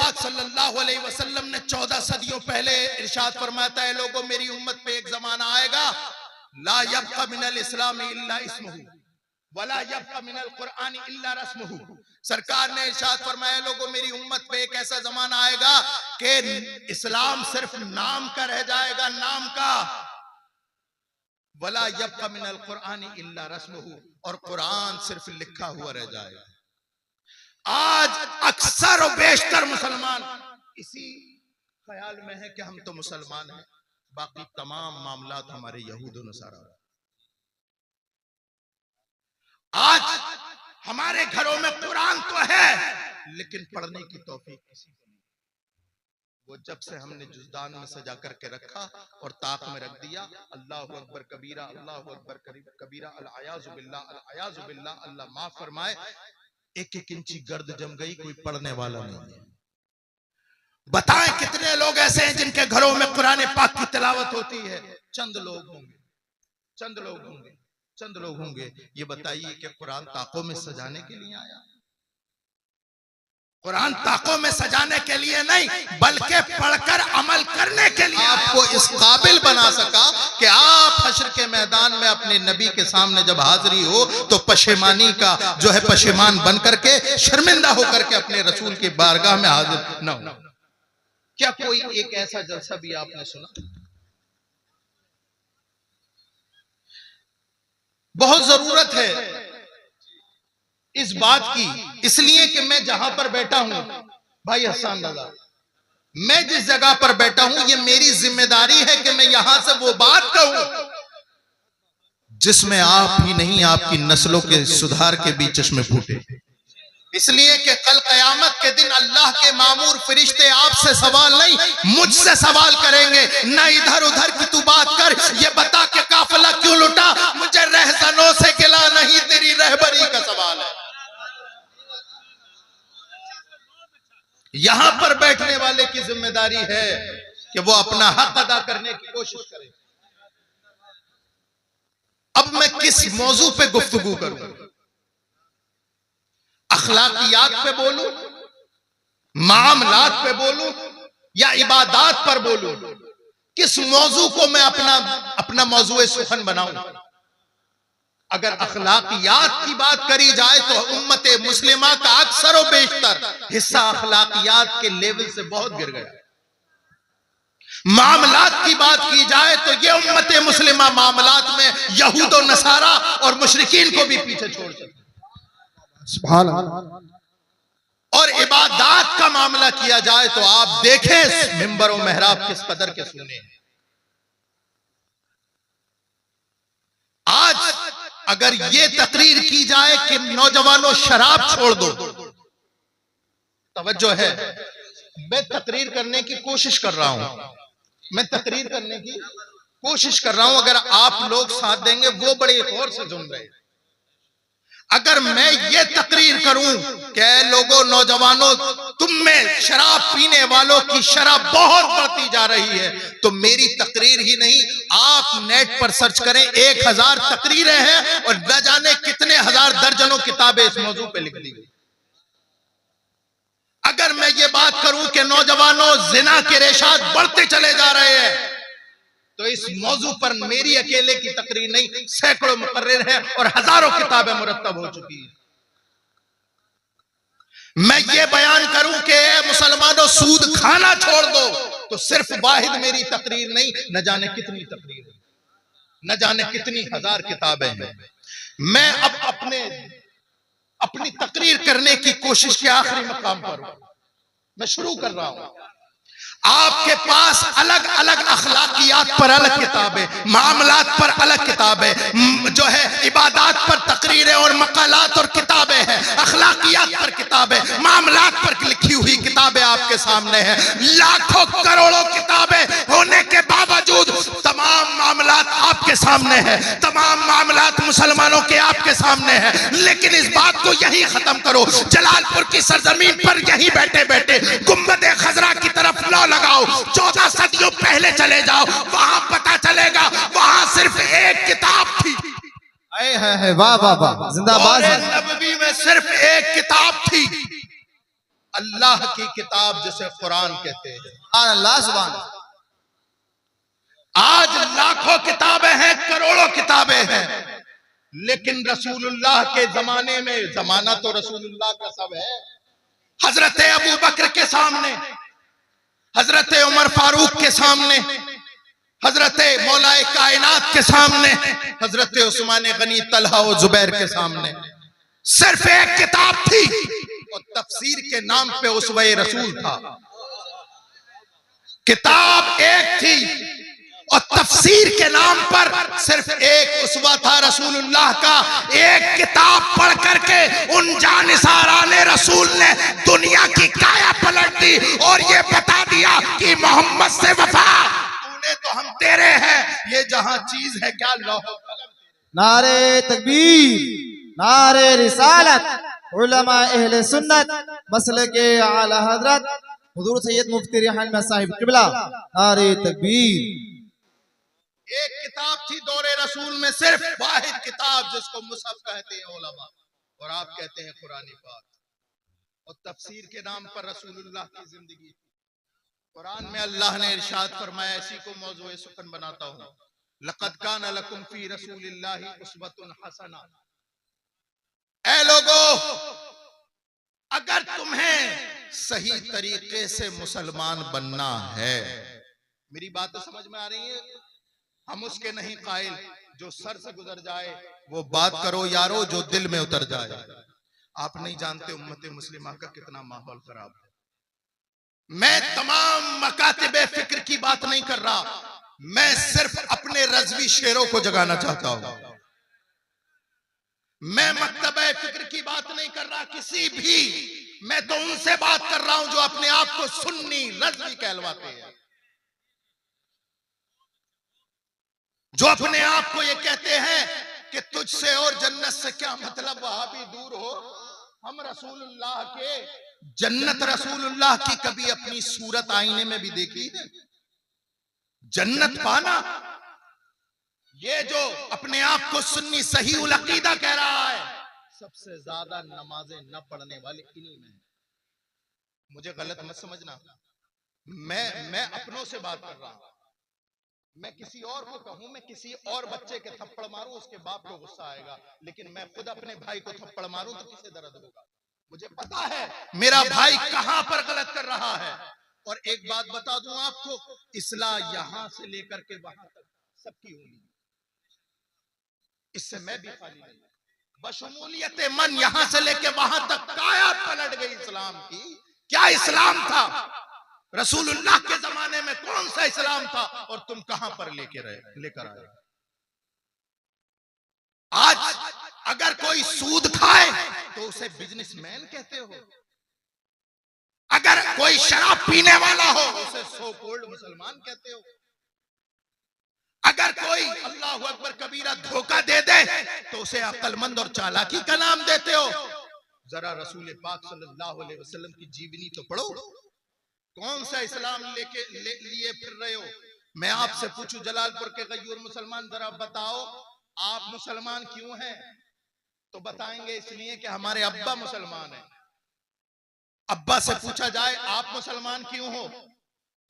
पाक सल्लल्लाहु अलैहि वसल्लम ने 14 सदियों पहले इरशाद फरमाता है, लोगों मेरी उम्मत पे एक जमाना आएगा, ला यब्का मिनल इस्लाम इल्ला इस्मुहु वला यब्का मिनल कुरान इल्ला रस्मुहु। सरकार ने इरशाद फरमाया, लोगों मेरी उम्मत पे एक ऐसा जमाना आएगा कि इस्लाम सिर्फ नाम का रह जाएगा, नाम का। वला यब्का मिनल कुरान इल्ला रस्मुहु, और कुरान सिर्फ लिखा हुआ रह जाएगा। आज अक्सर और बेशतर मुसलमान इसी ख्याल में है कि हम तो मुसलमान हैं, बाकी तमाम मामलात हमारे यहूद और नसारा। आज हमारे घरों में कुरान तो है, लेकिन पढ़ने की तौफीक किसी को नहीं। वो जब से हमने जुज़दान में सजा करके रखा और ताक में रख दिया, अल्लाहु अकबर कबीरा, अल्लाहु अकबर कबीरा, अल-अयाज़ु बिल्लाह, अल-अयाज़ु बिल्लाह, अल्लाह माफ फरमाए, एक एक इंची गर्द जम गई, कोई पढ़ने वाला नहीं है। बताएं कितने लोग ऐसे हैं जिनके घरों में कुरान पाक की तिलावत होती है? चंद लोग होंगे, चंद लोग होंगे, चंद लोग होंगे। ये बताइए कि कुरान ताकों में सजाने के लिए आया? कुरान ताकों में सजाने के लिए नहीं, बल्कि पढ़कर अमल करने के लिए आपको इस काबिल बना सका कि आप हश्र के मैदान में अपने नबी के सामने जब हाजिरी हो तो पशेमानी का जो है पशेमान बन करके, शर्मिंदा होकर के अपने रसूल की बारगाह में हाजिर न हो। क्या कोई एक ऐसा जलसा भी आपने सुना? बहुत जरूरत है इस बात की, इसलिए कि मैं जहां पर बैठा हूं, भाई हसन दादा, मैं जिस जगह पर बैठा हूं, ये मेरी जिम्मेदारी है कि मैं यहां से वो बात कहूं जिसमें आप ही नहीं, आपकी नस्लों के सुधार के भी चश्मे फूटे। इसलिए कि कल कयामत के दिन अल्लाह के मामूर फरिश्ते आपसे सवाल नहीं, मुझसे सवाल करेंगे। ना इधर उधर की तू बात कर, ये बता के काफिला क्यों लुटा, मुझे रहज़नों से गिला नहीं, तेरी रहबरी का सवाल है। यहां पर बैठने वाले की जिम्मेदारी है कि वो अपना हक अदा करने की कोशिश करे। अब मैं किस मौजू पे गुफ्तगू करूं? अखलाकियात पे बोलूं, मामलात पे बोलूं, या इबादात पर बोलूं? किस मौजू को मैं अपना मौजूए सुखन बनाऊं? अगर अखलाकियात की बात करी जाए तो उम्मते मुस्लिमा का अक्सर और बेशतर हिस्सा अखलाकियात के लेवल से बहुत गिर गया। मामलात की बात की जाए तो ये उम्मते मुस्लिमा मामलात में यहूद और नसारा और मुशरिकीन को भी पीछे छोड़ सकते। सुभान अल्लाह। और इबादात का मामला किया जाए तो आप देखें मिंबर और मेहराब किस कदर के सोने हैं। आज अगर ये तकरीर की जाए कि नौजवानों शराब छोड़ दो, तवज्जो है, मैं तकरीर करने की कोशिश कर रहा हूं, मैं तकरीर करने की कोशिश कर रहा हूं, अगर आप लोग साथ देंगे वो बड़े गौर से सुन रहे हैं। अगर मैं ये तकरीर करूं कि लोगों, नौजवानों, तुम में शराब पीने वालों की शराब बहुत बढ़ती जा रही है, तो मेरी तकरीर ही नहीं, आप नेट पर सर्च करें, 1000 तकरीरें हैं और न जाने कितने हजार दर्जनों किताबें इस मौजू पे लिख दी गई। अगर मैं ये बात करूं कि नौजवानों जिना के रेशात बढ़ते चले जा रहे हैं, तो इस मौजू पर मेरी अकेले की तकरीर नहीं, सैकड़ों मुकर्रिर हैं और हजारों किताबें मुरत्तब हो चुकी हैं। मैं ये बयान करूं कि मुसलमानों सूद खाना छोड़ दो, तो सिर्फ वाहिद मेरी तकरीर नहीं, न जाने कितनी तकरीर, न जाने कितनी हजार किताबें हैं। मैं अब अपनी तकरीर करने की कोशिश के आखिरी मकाम पर हूं, मैं शुरू कर रहा हूं। आपके पास अलग अलग अखलाकियात पर अलग किताबें, मामलात पर अलग किताबें, जो है इबादात पर तकरीरें और मकालात और किताबें हैं, अखलाकियात पर किताबें, मामलात पर लिखी हुई किताबें आपके सामने हैं। लाखों करोड़ों किताबें होने के बावजूद तमाम मामलात आपके सामने हैं, तमाम मामलात मुसलमानों के आपके सामने हैं। लेकिन इस बात को यही खत्म करो, जलालपुर की सरजमीन पर यहीं बैठे बैठे गुंबद खजरा की तरफ लौ लगाओ, 14 सदियों पहले चले जाओ, वहां पता चलेगा वहां सिर्फ एक किताब थी। वाह वाह वाह, जिंदाबाद। नबवी में सिर्फ एक किताब थी, अल्लाह की किताब जिसे कुरान कहते हैं। अल्लाह सुभान। आज लाखों किताबें हैं, करोड़ों किताबें हैं, लेकिन रसूलुल्लाह के जमाने में, जमाना तो रसूलुल्लाह का सब है, हजरत अबू बकर के सामने, हजरत उमर फारूक के सामने, हजरत मौलाए कायनात के सामने, हजरत उस्मान गनी, तलहा और जुबैर के सामने सिर्फ एक किताब थी और तफसीर के नाम पे उसवे रसूल था। किताब एक थी और तफसीर के नाम पर सिर्फ एक उसवा था रसूलुल्लाह का। एक किताब पढ़ करके उन जानिसाराने रसूल ने दुनिया की काया पलट दी और ये बता दिया कि मोहम्मद से वफा, तूने तो हम तेरे हैं, ये जहां चीज है क्या लौह कलम। नारे तकबीर, नारे रिसालत, उलमा अहले सुन्नत, मसलके आला हजरत हुजूर सैयद मुफ्ती रिहान में साहिब किबला, नारे तकबीर। एक किताब थी दौरे रसूल में, सिर्फ वाहिद किताब जिसको मुसहफ कहते हैं उलमा, और आप कहते हैं कुरान पाक, और तफसीर के नाम पर रसूलुल्लाह की जिंदगी। कुरान में अल्लाह ने इरशाद फरमाया, इसी को मौजूए सुकन बनाता हूं, लक़द कान लकुम फी रसूलिल्लाहि उस्वतुन हसना। ऐ लोगो, अगर तुम्हें सही तरीके से मुसलमान बनना है, मेरी बात तो समझ में आ रही है? हम उसके नहीं कायल जो सर से गुजर जाए, वो बात करो यारो जो दिल में उतर जाए। आप नहीं जानते उम्मत मुस्लिमा का कितना माहौल खराब है। मैं तमाम मकातिबे फिक्र की बात नहीं कर रहा, मैं सिर्फ अपने रज़वी शेरों को जगाना चाहता हूं। मैं मकतबे फिक्र की बात नहीं कर रहा किसी भी, मैं तो उनसे बात कर रहा हूं जो अपने आप को सुन्नी रज़वी कहलवाते हैं, जो अपने आप को ये कहते हैं कि तुझसे और जन्नत से क्या मतलब, वहां भी दूर हो। हम रसूलुल्लाह के, जन्नत रसूलुल्लाह की कभी अपनी सूरत आईने में भी देखी है? जन्नत पाना, ये जो अपने आप को सुन्नी सही उल अकीदा कह रहा है, सबसे ज्यादा नमाजें न पढ़ने वाले इन्हीं में। मुझे गलत मत समझना, मैं अपनों से बात कर रहा हूं। मैं किसी और को कहूं, मैं किसी और बच्चे के थप्पड़ मारूं, उसके बाप को गुस्सा आएगा, लेकिन मैं खुद अपने भाई को थप्पड़ मारूं तो किसे दर्द होगा? मुझे पता है मेरा भाई कहां पर गलत कर रहा है। और एक बात बता दूं आपको, इस्लाह यहां से लेकर के वहां तक सबकी होगी, इससे मैं भी खाली नहीं। बशमूलियत मन यहां से लेकर वहां तक काया पलट गई इस्लाम की। क्या इस्लाम था? रसूलुल्लाह के जमाने में कौन सा इस्लाम था और तुम कहां पर लेकर आए? आज अगर कोई सूद खाए तो उसे बिजनेसमैन कहते हो, अगर कोई शराब पीने वाला हो उसे सो कोल्ड मुसलमान कहते हो, अगर कोई अल्लाहु अकबर कबीरा धोखा दे दे तो उसे अक्लमंद और चालाकी का नाम देते हो। जरा रसूल पाक सल्लल्लाहु अलैहि वसल्लम की जीवनी तो पढ़ो, कौन सा इस्लाम लिए फिर रहे हो? मैं आपसे पूछूं, जलालपुर के गयूर मुसलमान, जरा बताओ आप मुसलमान क्यों हैं? तो बताएंगे इसलिए कि हमारे अब्बा मुसलमान हैं। अब्बा से पूछा जाए आप मुसलमान क्यों हो,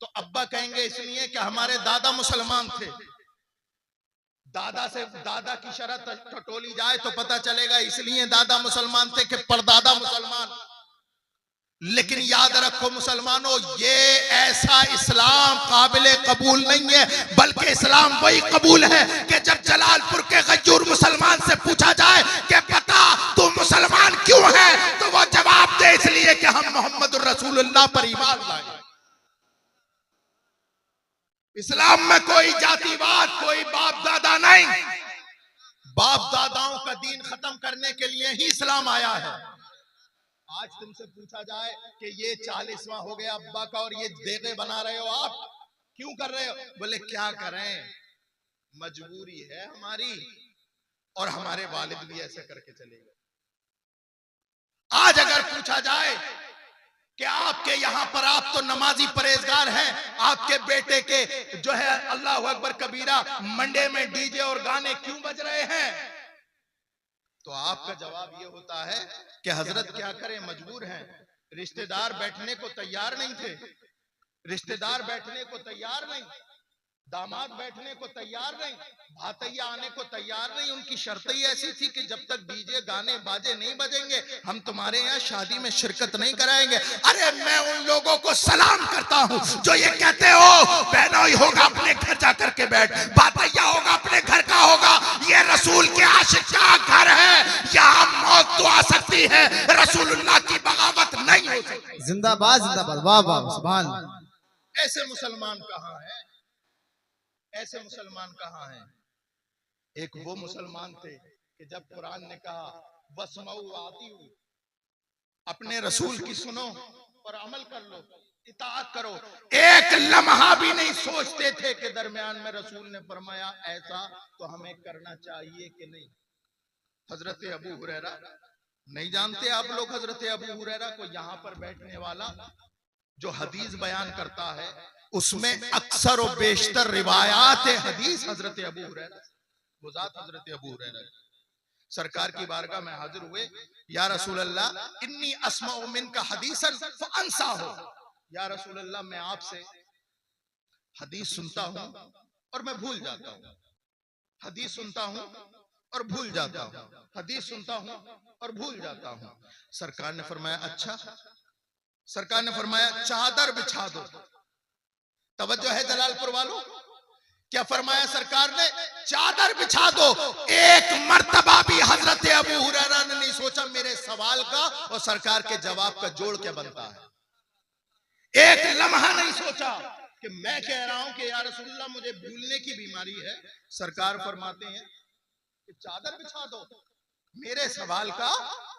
तो अब्बा कहेंगे इसलिए कि हमारे दादा मुसलमान थे। दादा की शरत टटोली जाए तो पता चलेगा इसलिए दादा मुसलमान थे कि परदादा मुसलमान। लेकिन याद रखो मुसलमानों, ये ऐसा इस्लाम काबिल कबूल नहीं है, बल्कि इस्लाम वही कबूल है कि जब जलालपुर के गयूर मुसलमान से पूछा जाए कि बता तू मुसलमान क्यों है, तो वो जवाब दे इसलिए कि हम मोहम्मद रसूलुल्लाह पर ईमान लाए। इस्लाम में कोई जातिवाद, कोई बाप दादा नहीं। बाप दादाओं का दीन खत्म करने के लिए ही इस्लाम आया है। आज तुमसे पूछा जाए कि ये 40वां हो गया अब्बा का और ये देगे बना रहे हो आप, क्यों कर रहे हो? बोले क्या करें, मजबूरी है हमारी, और हमारे वालिद भी ऐसे करके चले गए। आज अगर पूछा जाए कि आपके यहां पर, आप तो नमाजी परहेजगार हैं, आपके बेटे के जो है अल्लाह अकबर कबीरा मंडे में डीजे और गाने क्यों बज रहे हैं, तो आपका जवाब ये होता है कि हजरत क्या करें, मजबूर हैं। रिश्तेदार बैठने को तैयार नहीं थे, रिश्तेदार बैठने को तैयार नहीं, दामाद बैठने को तैयार नहीं, भातैया आने को तैयार नहीं। उनकी शर्त ही ऐसी थी कि जब तक डीजे गाने बाजे नहीं बजेंगे हम तुम्हारे यहाँ शादी में शिरकत नहीं कराएंगे। अरे मैं उन लोगों को सलाम करता हूँ जो ये कहते हो बहनोई होगा अपने घर जाकर के बैठ, भातैया होगा अपने घर का होगा, ये रसूल के आशिक का घर है, यहाँ मौत तो आ सकती है, रसूलुल्लाह की बगावत नहीं हो सकती। जिंदाबाद जिंदाबाद, वाह वाह सुभान अल्लाह। ऐसे मुसलमान कहाँ हैं, ऐसे मुसलमान कहाँ हैं? एक वो मुसलमान थे कि जब कुरान ने कहा वस्मऊ आती हूँ, अपने रसूल की सुनो और अमल कर लो, इताअत करो, एक लम्हा भी नहीं सोचते थे कि दरमियान में रसूल ने फरमाया ऐसा तो हमें करना चाहिए कि नहीं। हजरत अबू हुरैरा, नहीं जानते आप लोग हजरत अबू हुरैरा को? यहाँ पर बैठने वाला जो हदीस बयान करता है उसमें अक्सर और बेशतर रिवायात हदीस हजरत अबू हुरैरा, वो जात हजरत अबू हुरैरा सरकार की बारगाह में हाजिर हुए। या रसूल अल्लाह इन्नी अस्माउ मिनका हदीसन फअंसा हो, या रसूल अल्लाह मैं आपसे हदीस सुनता हूं और मैं भूल जाता हूं, हदीस सुनता हूं और भूल जाता हूं, हदीस सुनता हूं और भूल जाता हूं। सरकार ने फरमाया अच्छा, सरकार ने फरमाया चादर बिछा दो। तवज्जो है जलालपुर वालों, क्या फरमाया सरकार ने? चादर बिछा दो। एक मर्तबा भी हजरत अबू हुरैरा ने नहीं सोचा मेरे सवाल का और सरकार के जवाब का जोड़ क्या बनता है। एक लम्हा नहीं सोचा कि मैं कह रहा हूं कि या रसूलल्लाह मुझे भूलने की बीमारी है। सरकार फरमाते हैं कि चादर बिछा दो, मेरे सवाल का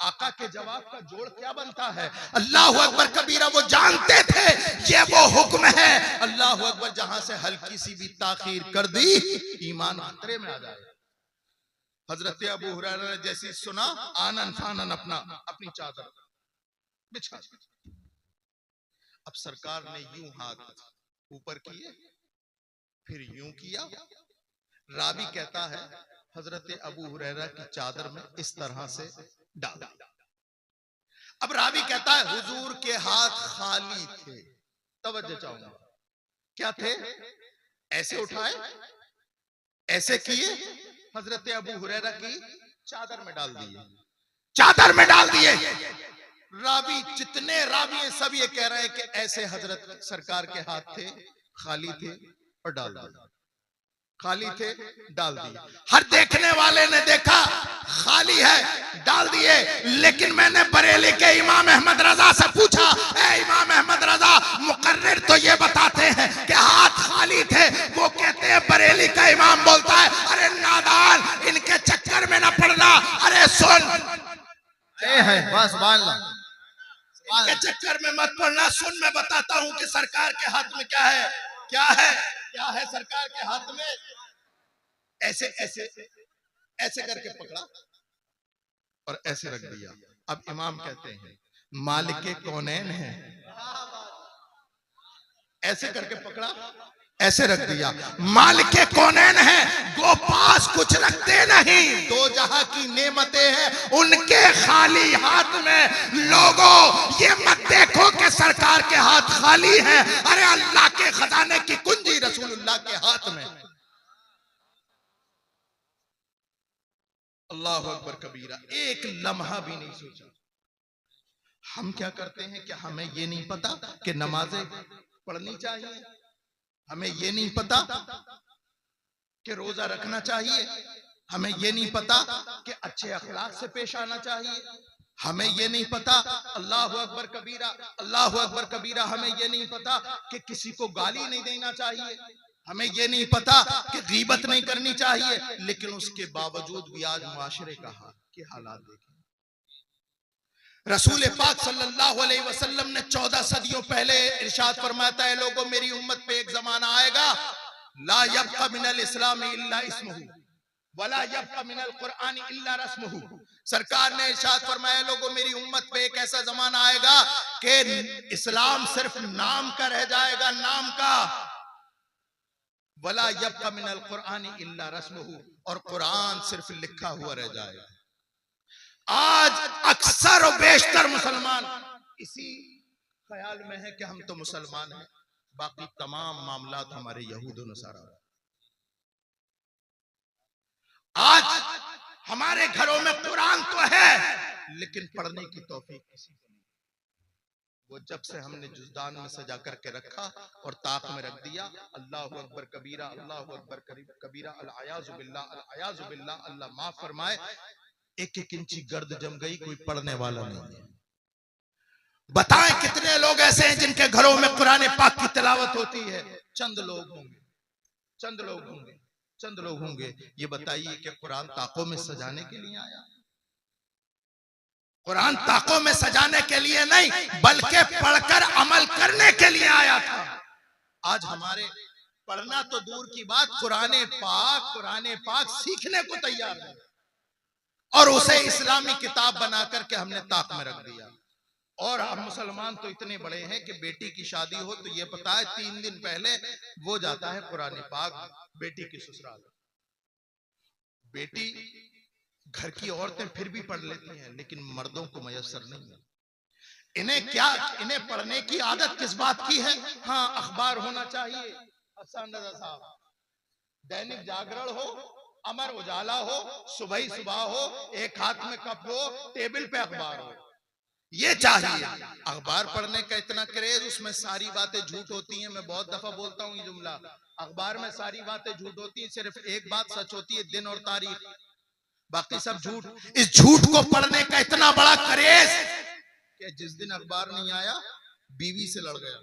आका के जवाब का जोड़ क्या बनता है। अल्लाह अकबर कबीरा, वो जानते थे ये वो हुक्म है। अल्लाह अकबर, जहां से हल्की सी भी ताखीर कर दी ईमान खतरे में आ जाए। हजरत अबू हुरैरा ने जैसी सुना आनन फानन अपनी चादर बिछा दी। अब सरकार ने यूं हाथ ऊपर किए, फिर यूं किया। रावी कहता है हजरत अबू हुरैरा की चादर में इस तरह से डाल दिया। अब रावी कहता है हुजूर के हाथ खाली थे। तवज्जो चाहूंगा, क्या थे? ऐसे उठाए, ऐसे किए, हजरत अबू हुरैरा की चादर में डाल दिए, चादर में डाल दिए। रावी, जितने रावी हैं सब ये कह रहे हैं कि ऐसे हजरत सरकार के हाथ थे, खाली थे और डाल दिए, खाली थे डाल दिए। हर देखने वाले ने देखा खाली है, डाल दिए। लेकिन मैंने बरेली के इमाम अहमद रजा से पूछा, ए इमाम अहमद रजा, मुकर्रिर तो ये बताते हैं कि हाथ खाली थे, वो कहते हैं, बरेली का इमाम बोलता है अरे नादान, इनके चक्कर में ना पड़ना। अरे सुन, है बस सुभान अल्लाह, इनके चक्कर में मत पड़ना। सुन, मैं बताता हूं कि सरकार के हाथ में क्या है, क्या है, क्या है सरकार के हाथ में। ऐसे ऐसे ऐसे करके पकड़ा और ऐसे रख दिया। अब इमाम कहते हैं मालिक कौनैन है, ऐसे करके पकड़ा, ऐसे रख दिया। मालिक कौनैन है, वो पास कुछ रखते नहीं, दो जहां की नेमतें हैं उनके खाली हाथ में। लोगों ये मत देखो कि सरकार के हाथ खाली हैं, अरे अल्लाह के खजाने की कुंजी रसूलुल्लाह के हाथ में। अल्लाह अकबर कबीरा, एक लम्हा भी नहीं सोचा। हम क्या करते हैं कि हमें ये नहीं पता कि नमाजें पढ़नी चाहिए, हमें ये नहीं पता कि रोजा रखना चाहिए, हमें ये नहीं पता कि अच्छे अखलाक से पेश आना चाहिए, हमें ये नहीं पता, अल्लाह अकबर कबीरा, अल्लाह अकबर कबीरा, हमें ये नहीं पता कि किसी को गाली नहीं देना चाहिए, हमें ये नहीं पता कि गीबत नहीं करनी चाहिए। लेकिन उसके बावजूद भी आज मुआशरे का हाल के हालात देखें। रसूल पाक सल्लल्लाहु अलैहि वसल्लम ने 14 सदियों पहले इरशाद फरमाता है, लोगों मेरी उम्मत पे एक जमाना आएगा, ला यब्का मिनल इस्लाम इल्ला इस्मुहु वला यब्का मिनल कुरआन इल्ला रस्मुहु। सरकार ने इरशाद फरमाया, लोगों मेरी उम्मत पे एक ऐसा जमाना आएगा कि इस्लाम सिर्फ नाम का रह जाएगा, नाम का। वला यब्का मिनल कुरआन इल्ला रस्मुहु, और कुरान सिर्फ लिखा हुआ रह जाएगा। आज अक्सर और बेशतर मुसलमान इसी ख्याल में है कि हम तो मुसलमान हैं, बाकी तमाम मामलात हमारे यहूद नसारा। आज हमारे घरों में कुरान तो है लेकिन पढ़ने की तौफीक किसी को नहीं। वो जब से हमने जुज़दान में सजा करके रखा और ताक में रख दिया, अल्लाहु अकबर कबीरा, अल्लाहु अकबर कबीरा, अल-अयाज़ु बिल्लाह, अल-अयाज़ु बिल्लाह, अल्लाह माफ फरमाए, एक एक इंची गर्द जम गई, कोई पढ़ने वाला नहीं है। बताएं कितने लोग ऐसे हैं जिनके घरों में कुरान पाक की तिलावत होती है? चंद लोग होंगे, चंद लोग होंगे, चंद लोग होंगे। ये बताइए कि कुरान ताकों में सजाने के लिए आया? कुरान ताकों में सजाने के लिए नहीं, बल्कि पढ़कर अमल करने के लिए आया था। आज हमारे पढ़ना तो दूर की बात, कुरान पाक सीखने को तैयार है और उसे इस्लामी किताब बना करके हमने ताक में रख दिया। और हम मुसलमान तो इतने बड़े हैं कि बेटी की शादी हो तो ये पता है 3 दिन पहले वो जाता है कुरान पाक बेटी की ससुराल। बेटी घर की औरतें फिर भी पढ़ लेती हैं लेकिन मर्दों को मयसर नहीं है। इन्हें पढ़ने की आदत किस बात की है? हाँ, अखबार होना चाहिए, हसन रजा साहब, दैनिक जागरण हो, अमर उजाला हो, सुबह हो, एक हाथ में कप हो, टेबल पे अखबार हो, ये चाहिए। अखबार पढ़ने का इतना क्रेज, उसमें सारी बातें झूठ होती हैं। मैं बहुत दफा बोलता हूँ ये जुमला, अखबार में सारी बातें झूठ होती हैं, सिर्फ एक बात सच होती है, दिन और तारीख, बाकी सब झूठ। इस झूठ को पढ़ने का इतना बड़ा क्रेज कि जिस दिन अखबार नहीं आया बीवी से लड़ गया,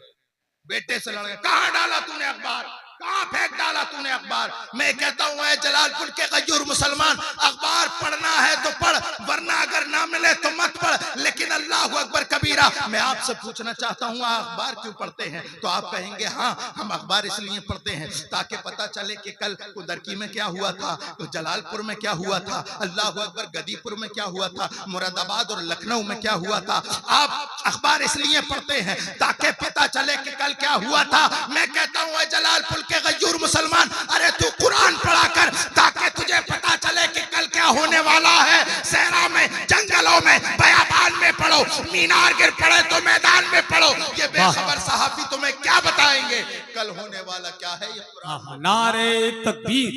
बेटे से लड़ गया, कहां डाला तूने अखबार, कहां फेंक डाला तूने अखबार। मैं कहता हूं ऐ जलालपुर के गयूर मुसलमान, अखबार पढ़ना है तो पढ़, वरना अगर ना मिले तो मत पढ़। लेकिन अल्लाहु अकबर कबीरा, मैं आपसे पूछना चाहता हूं अखबार क्यों पढ़ते हैं? तो आप कहेंगे हाँ, हम अखबार इसलिए पढ़ते हैं ताकि पता चले कि कल कुदरकी में क्या हुआ था, तो जलालपुर में क्या हुआ था, अल्लाहु अकबर गदीपुर में क्या हुआ था, मुरादाबाद और लखनऊ में क्या हुआ था। आप अखबार इसलिए पढ़ते हैं ताकि पता चले कि कल क्या हुआ था। मैं कहता हूं जलालपुर के गयूर मुसलमान, अरे तू कुरान पढ़ा कर ताकि तुझे पता चले कि कल क्या होने वाला है। सहरा में, जंगलों में, बयाबान में पढ़ो, मीनार गिर पड़े तो मैदान में पढ़ो। ये बेखबर सहाफी तुम्हें क्या बताएंगे कल होने वाला क्या है। ये कुरान। नारे तकबीर,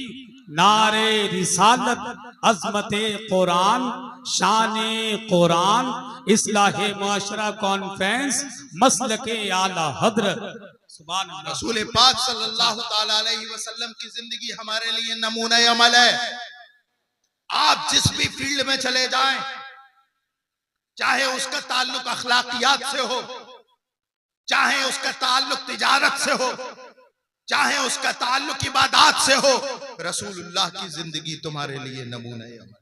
नारे रिसालत, अजमते कुरान, शाने कुरान, इस्लाहे मुआशरा कॉन्फ्रेंस, मसलके आला हजरत रसूल पाक सल्लल्लाहु ताला अलैहि वसल्लम की जिंदगी हमारे लिए नमूना अमल है। आप जिस भी फील्ड में चले जाएं, चाहे उसका ताल्लुक अखलाकियात से हो, चाहे उसका ताल्लुक तिजारत से हो, चाहे उसका ताल्लुक इबादत से हो, रसूलुल्लाह की जिंदगी तुम्हारे लिए नमूना अमल।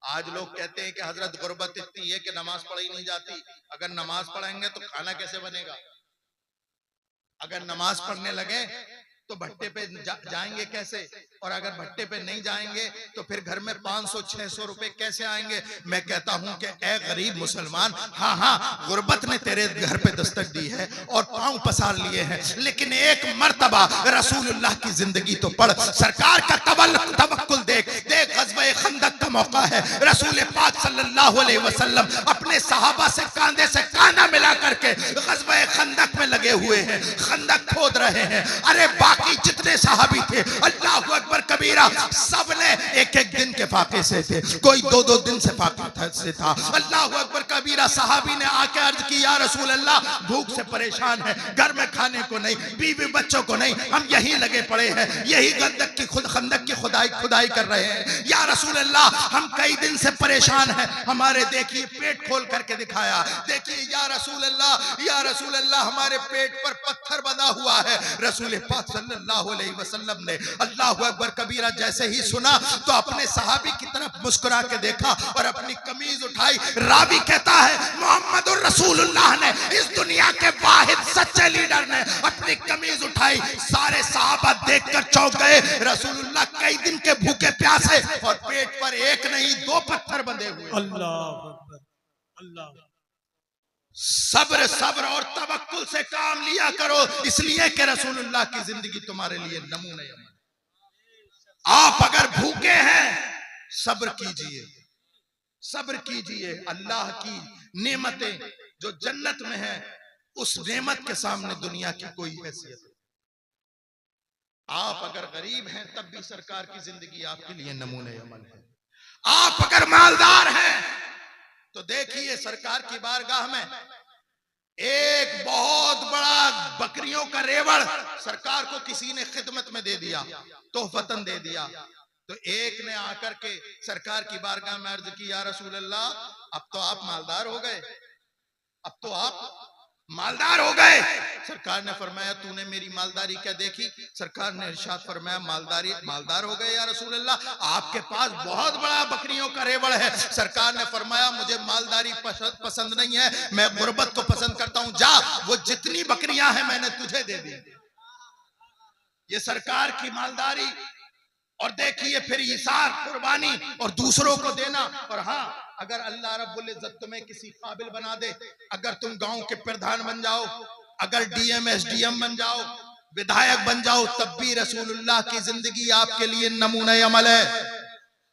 आज लोग कहते हैं कि हजरत गुर्बत इतनी है कि नमाज पढ़ी नहीं जाती। अगर नमाज पढ़ेंगे तो खाना कैसे बनेगा? अगर नमाज पढ़ने लगे तो भट्टे पे जाएंगे कैसे? और अगर भट्टे पे नहीं जाएंगे तो फिर घर में 500-600 रुपए कैसे आएंगे? मैं कहता हूं कि ए गरीब मुसलमान, हाँ, गुर्बत ने तेरे घर पे दस्तक दी है और पांव पसार लिए हैं, लेकिन एक मर्तबा रसूलुल्लाह की जिंदगी तो पढ़। सरकार का तवक्कुल देख। गज़वे खंदक का मौका है, रसूल पाक सल्लल्लाहु अलैहि वसल्लम अपने सहाबा से कांधे से कांधा मिला करके गज़वे खंदक में लगे हुए हैं, खंदक खोद रहे हैं। अरे बाकी जितने सहाबी थे, अल्लाहु अकबर कबीरा, सब ने एक एक दिन के फाके से थे, कोई 2-2 दिन से फाके से था। अल्लाहु अकबर कबीरा, सहाबी ने आके अर्ज की, या रसूल अल्लाह, भूख से परेशान है, घर में खाने को नहीं, बीवी बच्चों को नहीं, हम यहीं लगे पड़े हैं, यही खंदक की खुदाई कर रहे हैं। या रसूल अल्लाह, हम कई दिन से परेशान हैं, हमारे देखिए पेट खोल करके दिखाया, देखिए या रसूल अल्लाह, हमारे पेट पर पत्थर बंधा हुआ है। रसूल पाक सल्लल्लाहु अलैहि वसल्लम ने अल्लाहु अकबर कबीरा जैसे ही सुना तो अपने सहाबी की तरफ मुस्कुरा के देखा और अपनी कमीज उठाई। रावी कहता है मोहम्मदुर रसूलुल्लाह ने, इस दुनिया के वाहिद सच्चे लीडर ने अपनी कमीज उठाई। सारे सहाबा देखकर चौंक गए। रसूलुल्लाह कई दिन के भूखे प्यासे और पेट पर एक नहीं 2 पत्थर बंधे हुए। अल्लाह अकबर, अल्लाह। सब्र और तवक्कुल से काम लिया करो, इसलिए कि रसूलुल्लाह की जिंदगी तुम्हारे लिए नमूने अमल। आप अगर भूखे हैं, सब्र कीजिए, सब्र कीजिए। अल्लाह की नेमतें जो जन्नत में है, उस नेमत के सामने दुनिया की कोई हैसियत नहीं। आप अगर गरीब हैं तब भी सरकार की जिंदगी आपके लिए नमूने अमल है। आप अगर मालदार हैं तो देखिए सरकार की बारगाह में एक बहुत बड़ा बकरियों का रेवड़ सरकार को किसी ने खिदमत में दे दिया, तोहफतन दे दिया। तो एक ने आकर के सरकार की बारगाह में अर्ज की, या रसूल अल्लाह, अब तो आप मालदार हो गए, अब तो आप मालदार हो गए। सरकार ने फरमाया, तूने मेरी मालदारी क्या देखी? सरकार ने इरशाद फरमाया, मालदार हो गए या रसूल अल्लाह, आपके पास बहुत बड़ा बकरियों का रेवड़ है। सरकार ने फरमाया, मुझे मालदारी पसंद नहीं है, मैं गुर्बत को पसंद करता हूं, जा वो जितनी बकरियां हैं मैंने तुझे दे दी। ये सरकार की मालदारी। और देखिए फिर इसार, कुर्बानी और दूसरों को देना। और हाँ, अगर अल्लाह रब्बुल इज्जत तुम्हें किसी काबिल बना दे, अगर तुम गांव के प्रधान बन जाओ, अगर डीएम एसडीएम बन जाओ, विधायक बन जाओ, तब भी रसूलुल्लाह की जिंदगी आपके लिए नमूना अमल है।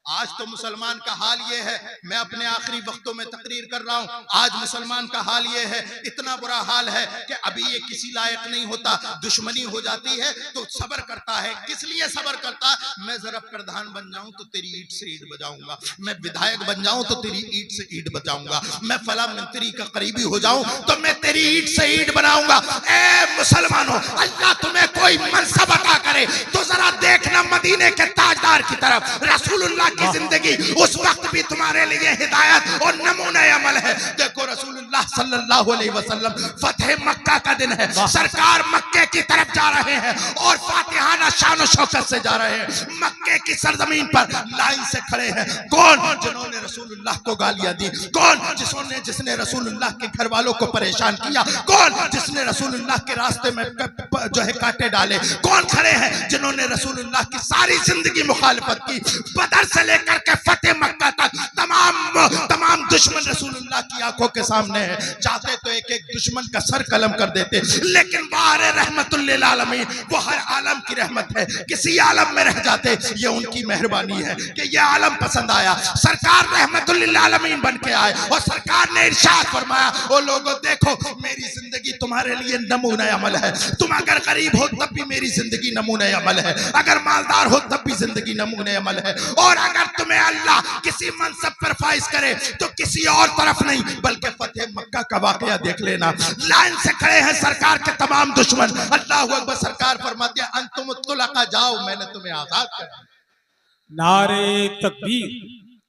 आज तो मुसलमान का हाल ये है, मैं अपने आखिरी वक्तों में तकरीर कर रहा हूं, आज मुसलमान का हाल ये है, इतना बुरा हाल है कि अभी ये किसी लायक नहीं होता, दुश्मनी हो जाती है तो सब्र करता है। किस लिए सब्र करता? मैं जरा प्रधान बन जाऊं तो तेरी ईंट से ईंट बजाऊंगा, मैं विधायक बन जाऊं तो तेरी ईंट से ईंट बजाऊंगा, मैं फला मंत्री का करीबी हो जाऊं तो मैं तेरी ईंट से ईंट बनाऊंगा। ए मुसलमानों, अल्लाह तुम्हें कोई मनसब अता करे तो जरा देखना मदीने के ताजदार की तरफ। रसूलुल्लाह की जिंदगी उस वक्त भी तुम्हारे लिए हिदायत और नमूने अमल है। देखो रसूलुल्लाह सल्लल्लाहु अलैहि वसल्लम, फतेह मक्का का दिन है, सरकार मक्के की तरफ जा रहे हैं और फातिहाना शान शौकत से जा रहे हैं। मक्के की सरजमीन पर लाइन से खड़े हैं कौन? जिन्होंने रसूलुल्लाह को गालियां दी। कौन? जिसने रसूलुल्लाह के घर वालों को परेशान किया। कौन? जिसने रसूलुल्लाह के रास्ते में जो है कांटे डाले। कौन खड़े हैं? जिन्होंने रसूलुल्लाह की सारी जिंदगी मुखालिफत की। बदर से लेकर के फतेह मक्का तक तमाम दुश्मन रसूलुल्लाह की आंखों के सामने है। चाहते तो एक एक दुश्मन का सर कलम कर देते, लेकिन बाहर रहमतुल लिल आलमीन, वो हर आलम की रहमत है। किसी आलम में रह जाते, ये उनकी मेहरबानी है कि ये आलम पसंद आया, सरकार रहमतुल लिल आलमीन बन के आए। और सरकार ने इरशाद फरमाया, ओ लोगों देखो, मेरी जिंदगी तुम्हारे लिए नमूना अमल है। तुम अगर गरीब हो तब भी मेरी जिंदगी नमूना अमल है, अगर मालदार हो तब भी जिंदगी नमूना अमल है। और अगर तुम्हें अल्लाह किसी मनसब पर फाइज करे तो किसी और तरफ नहीं बल्कि फतेह मक्का का वाकया देख लेना। लाइन से खड़े हैं सरकार के तमाम दुश्मन। अल्लाहु अकबर। सरकार फरमाते हैं, अंतुम तुलका, जाओ मैंने तुम्हें आजाद कर दिया। नारे तकबीर,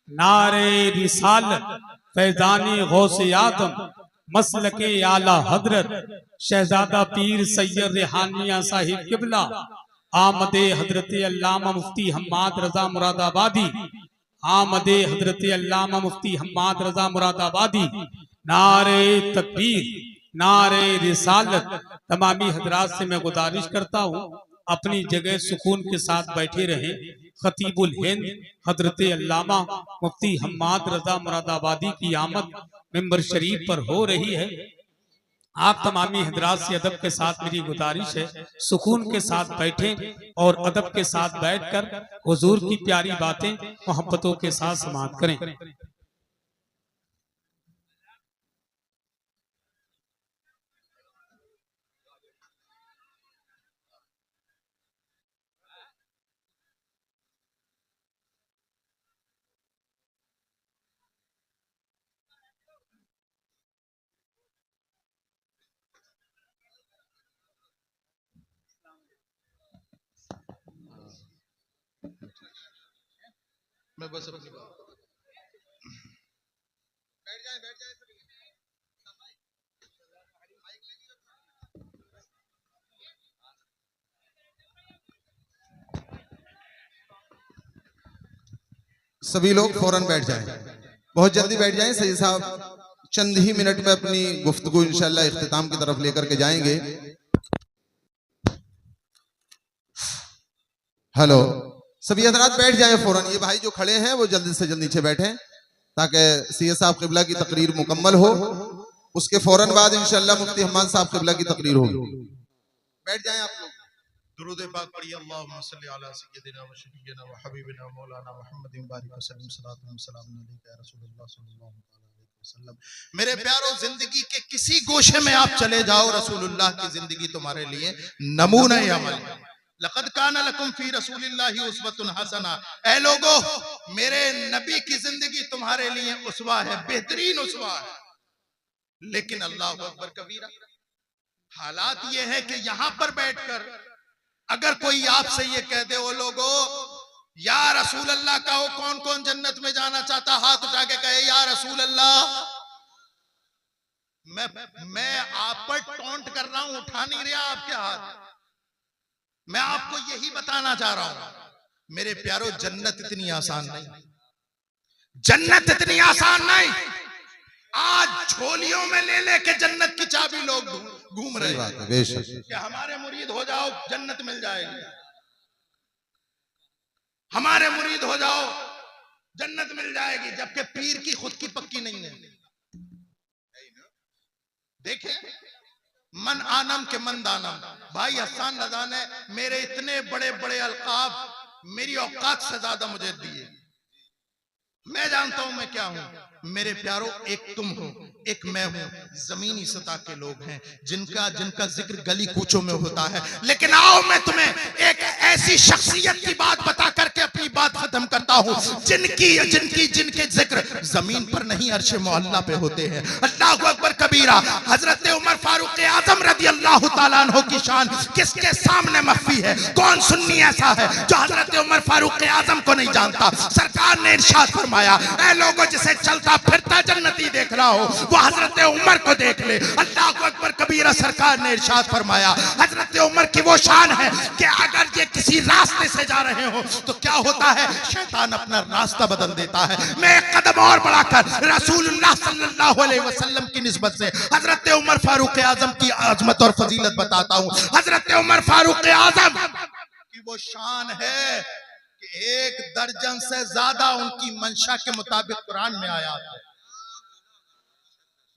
नारे रिसालत, फैजानी गौसे आदम, मसलके आला हजरत शहजादा पीर सैयद रेहानिया साहिब किबला, आमदे हजरत अल्लामा मुफ्ती हम्माद रजा मुरादाबादी, आमदे हजरत अल्लामा मुफ्ती हम्माद रजा मुरादाबादी। नारे तकबीर, नारे रिसालत। तमामी हजरात से मैं गुजारिश करता हूँ अपनी जगह सुकून के साथ बैठे रहें। खतीबुल हिंद हजरत अल्लामा मुफ्ती हम्माद रजा मुरादाबादी की आमद मिंबर शरीफ पर हो रही है। आप तमामी हजरात से अदब के साथ मेरी गुजारिश है, सुकून के साथ बैठें और अदब के साथ बैठकर हुजूर की प्यारी बातें मोहब्बतों के साथ समाअत करें। मैं बस अपनी बात बैठ जाए सभी लोग फौरन बैठ जाएं, बहुत जल्दी बैठ जाएं। सैयद साहब चंद ही मिनट में अपनी गुफ्तगू इंशाल्लाह इख्तिताम की तरफ लेकर के जाएंगे। हेलो, सभी हजरात बैठ जाएं फौरन। ये भाई जो खड़े हैं वो जल्दी से जल्द नीचे बैठें ताकि सैयद साहब क़िबला की तकरीर मुकम्मल हो। उसके फौरन बाद इंशाल्लाह मुफ्ती हम्माद साहब क़िबला की तकरीर होगी। बैठ जाएं आप लोग। दुरूद पाक पढ़िए। अल्लाहुम्मा सल्ली अला सय्यिदिना व शफीना व हबीबिना मौलाना मुहम्मदिन बारिक वसल्लम सलातु व सलाम अलैका या रसूलल्लाह सल्लल्लाहु अलैहि वसल्लम। मेरे प्यारों, जिंदगी के किसी गोशे में आप चले जाओ, रसूलुल्लाह की जिंदगी तुम्हारे लिए नमूना अमल है। लक़द काना लकुम फी रसूलिल्लाहि उस्वतुन हसना। ऐ लोगो, मेरे नबी की जिंदगी तुम्हारे लिए उसवा है, बेहतरीन उसवा है। लेकिन अल्लाह अकबर कबीरा, हालात ये है कि यहां पर बैठकर अगर कोई आपसे ये कह दे, ओ लोगो या रसूल अल्लाह कहो, कौन कौन जन्नत में जाना चाहता, हाथ उठा के कहे या रसूल अल्लाह। मैं आप पर टॉन्ट कर रहा हूं, उठा नहीं रहा आपके हाथ। मैं आपको यही बताना चाह रहा हूं मेरे प्यारो, जन्नत इतनी आसान नहीं, जन्नत इतनी आसान नहीं। आज झोलियों में ले लेके जन्नत की चाबी लोग घूम रहे हैं कि हमारे मुरीद हो जाओ जन्नत मिल जाएगी, हमारे मुरीद हो जाओ जन्नत मिल जाएगी, जबकि पीर की खुद की पक्की नहीं है। देखें, मन आनम के मन दानम। भाई हसन रजा ने मेरे इतने बड़े बड़े अलकाब मेरी औकात से ज्यादा मुझे दिए। मैं जानता हूं मैं क्या हूं। मेरे प्यारो, एक तुम हो, एक मैं हूं, जमीनी सतह के लोग हैं जिनका जिक्र गली कूचों में होता है। लेकिन आओ मैं तुम्हें एक ऐसी शख्सियत की बात बता करके अपनी बात खत्म करता हूं जिनके जिक्र जमीन पर नहीं अर्श मोहल्ला पे होते हैं। अल्लाहु अकबर कबीरा। हजरत उमर फारूक आजम रज़ी अल्लाह तआला अन्हु की शान किसके सामने मख्फी है? कौन सुन्नी ऐसा है जो हजरत उमर फारूक आजम को नहीं जानता? सरकार ने इरशाद फरमाया, ऐ लोगों, जिसे चलता फिरता जन्नती देख रहा हो वो हजरत उमर को देख ले। अल्लाहु अकबर कबीरा। सरकार ने इरशाद फरमाया, हजरत उमर की वो शान है कि अगर ये किसी रास्ते से जा रहे हो तो क्या होता है, शैतान अपना रास्ता बदल देता है। मैं एक कदम और बढ़ाकर रसूलुल्लाह सल्लल्लाहु अलैहि वसल्लम की निस्बत से हजरत उमर फारूक आजम की अजमत और फजीलत बताता हूँ। हजरत उमर फारूक आजम की वो शान है कि 1 दर्जन से ज्यादा उनकी मंशा के मुताबिक कुरान में आया है।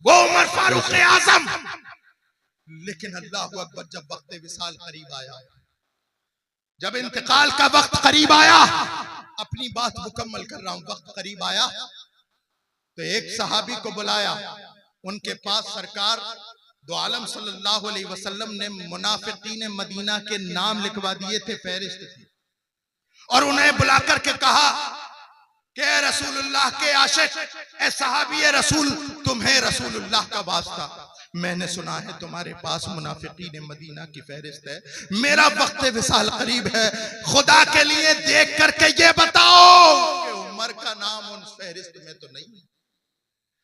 वो उमर फारूक आजम। लेकिन अल्लाहु अकबर, जब वक्त विसाल करीब आया, जब इंतकाल का वक्त करीब आया, अपनी बात मुकम्मल कर रहा हूं, वक्त करीब आया तो एक सहाबी को बुलाया। उनके पास सरकार दो आलम सल्लल्लाहु अलैहि वसल्लम ने मुनाफिकीन मदीना के नाम लिखवा दिए थे, फहरिस्त थी, और उन्हें बुला करके कहा कि रसूलुल्लाह के आशिक, ए सहाबी रसूल, तुम्हें रसूलुल्लाह का वास्ता, मैंने सुना है तुम्हारे पास मुनाफिकीन मदीना की फहरिस्त है, मेरा वक्त विसाल करीब है, खुदा के लिए देख करके ये बताओ कि उमर का नाम उन फहरिस्त में तो नहीं।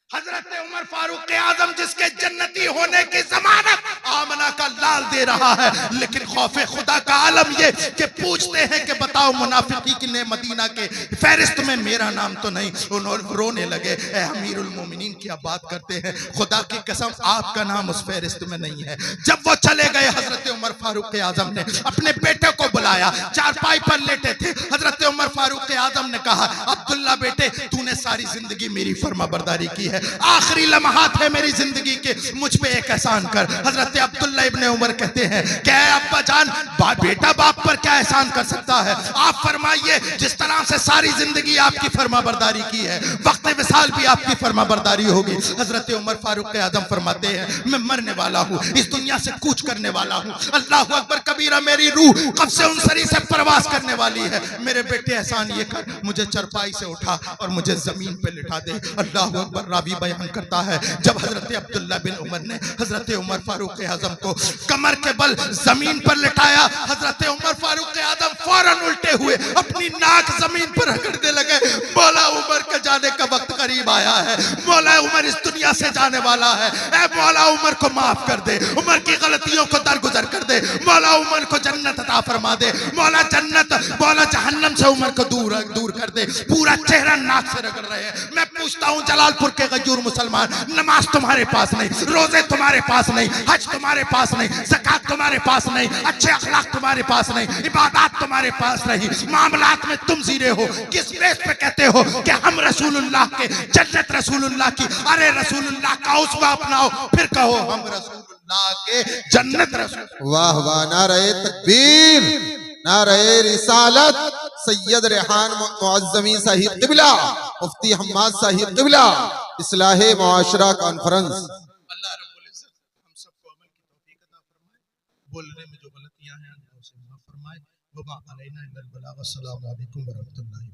हजरत उमर फारूक आजम, जिसके जन्नती होने की जमानत आमना का लाल दे रहा है, लेकिन खौफे खुदा का आलम ये कि पूछते हैं कि बताओ मुनाफिकीन मदीना के फहरिस्त में मेरा नाम तो नहीं। उन्होंने रोने लगे, ए अमीरुल मोमिनीन की आप बात करते हैं, खुदा की कसम आपका नाम उस फहरिस्त में नहीं है। जब वो चले गए, हजरत उमर फारूक आजम ने अपने बेटे को बुलाया, चारपाई पर लेटे थे। हजरत उमर फारूक आजम ने कहा, अब्दुल्ला बेटे, तूने सारी जिंदगी मेरी फर्माबरदारी की है, आखिरी लम्हात है मेरी जिंदगी के, मुझ पे एक एहसान कर। हजरत अब्दुल्ला इब्ने उमर कहते हैं, क्या अब्बा जान, बेटा बाप पर क्या एहसान कर सकता है? आप फरमाइए, जिस तरह से सारी जिंदगी आपकी फर्माबरदारी की है, वक्त विसाल भी आपकी फर्माबरदारी होगी। हजरत उमर फारूक आजम फरमाते हैं, मैं मरने वाला हूँ, इस दुनिया से कूच करने वाला हूँ। अल्लाहु अकबर कबीरा, मेरी रूह कब से उन सरी से प्रवास करने वाली है। मेरे बेटे एहसान ये कर, मुझे चरपाई से उठा और मुझे जमीन पे लिटा दे। अल्लाहु अकबर। रावी बयान करता है, जब हजरत अब्दुल्ला बिन उमर ने हजरत उमर फारूक आजम को कमर के बल जमीन पर लिटाया, हजरत उमर फारूक आजम फौरन उल्टे हुए अपनी नाक जमीन पर रगड़ने लगे। मौला उमर के जाने का वक्त करीब आया है, मौला उमर इस दुनिया से जाने वाला है, ऐ मौला उमर को माफ कर दे, उमर की गलतियों को दरगुजर कर दे, मौला उमर को जन्नत अता फरमा दे, मौला जन्नत, मौला जहन्नम से उमर को दूर कर दे। पूरा चेहरा नाक से रगड़ रहे हैं। मैं पूछता हूँ, जलालपुर के गजूर मुसलमान, नमाज तुम्हारे पास नहीं, रोजे तुम्हारे पास नहीं, हज तुम्हारे पास नहीं, ज़कात तुम्हारे पास नहीं, अच्छे अखलाक तुम्हारे पास नहीं, इबादत तुम्हारे पास नहीं, मामलात में तुम जीरे हो। किस बेस पे कहते हो कि हम रसूलुल्लाह के, जन्नत रसूलुल्लाह की? अरे रसूलुल्लाह का उसवा अपनाओ, फिर कहो हम रसूलुल्लाह के, जन्नत रसूल। वाह वाह, नारे तकबीर, नारे रिसालत, सैयद रेहान मुअज़्ज़मी साहिब क़िबला। मुफ्ती हम्माद साहिब क़िबला इस्लाह मुआशरा कॉन्फ्रेंस। अल्लाह रब्बुल इज्जत हम सबको अमल की तौफीक अता फरमाए, बोलने में जो गलतियां हैं उसे माफ फरमाए। वमा अलैना इल्लल बलाग। अस्सलामु अलैकुम व रहमतुल्लाहि।